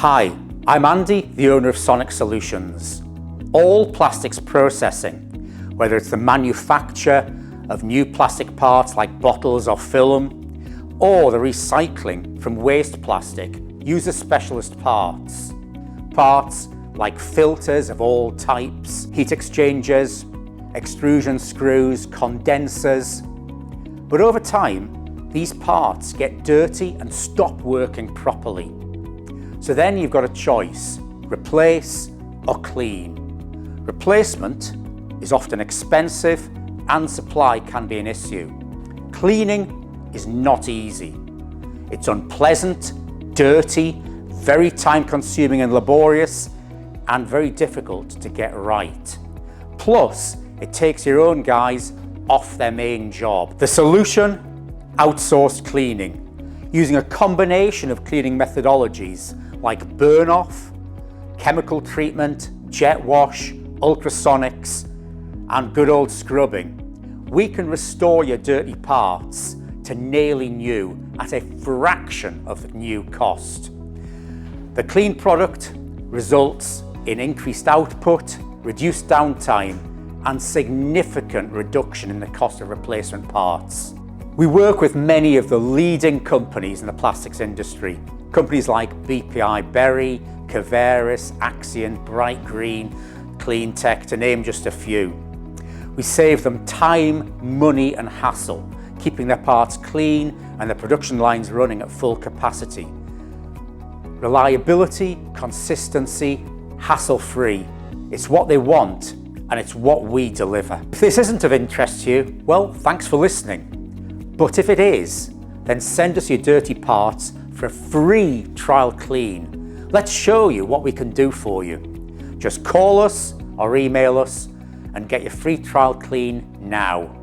Hi, I'm Andy, the owner of Sonic Solutions. All plastics processing, whether it's the manufacture of new plastic parts like bottles or film, or the recycling from waste plastic, uses specialist parts. Parts like filters of all types, heat exchangers, extrusion screws, condensers. But over time, these parts get dirty and stop working properly. So then you've got a choice, replace or clean. Replacement is often expensive and supply can be an issue. Cleaning is not easy. It's unpleasant, dirty, very time-consuming and laborious, and very difficult to get right. Plus, it takes your own guys off their main job. The solution? Outsourced cleaning, using a combination of cleaning methodologies like burn-off, chemical treatment, jet wash, ultrasonics, and good old scrubbing. We can restore your dirty parts to nearly new at a fraction of the new cost. The clean product results in increased output, reduced downtime, and significant reduction in the cost of replacement parts. We work with many of the leading companies in the plastics industry. Companies like BPI Berry, Caveris, Axion, Bright Green, Cleantech, to name just a few. We save them time, money and hassle, keeping their parts clean and their production lines running at full capacity. Reliability, consistency, hassle-free. It's what they want and it's what we deliver. If this isn't of interest to you, well, thanks for listening. But if it is, then send us your dirty parts for a free trial clean. Let's show you what we can do for you. Just call us or email us and get your free trial clean now.